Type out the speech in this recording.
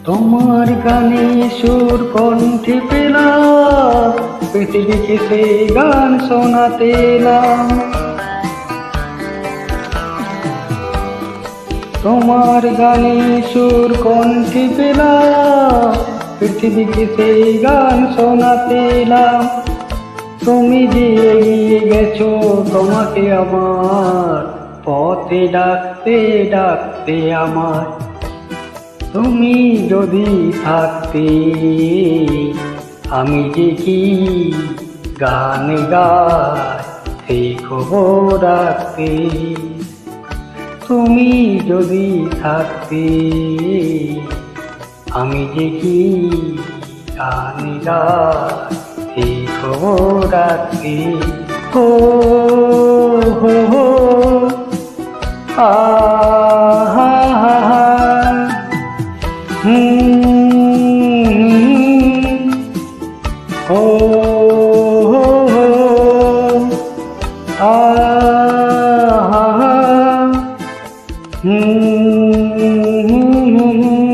তোমার গানে সুর কণ্ঠে পেলাম, পৃথিবীকে সেই গান শোনাতে এলাম। তোমার গানে সুর কণ্ঠে পেলাম, পৃথিবীকে সেই গান শোনাতে এলাম। তুমি যে এগিয়ে গেছো, তোমাকে আমার পথে ডাকতে ডাকতে আমার। তুমি যদি থাকতে, আমি যে কি গান গাই সেই খবর রাখতে। তুমি যদি থাকতে, আমি যে কি গান গাই সেই খবর রাখতে। হো হো হো আ হা হা হা হো হো হো আ হা হা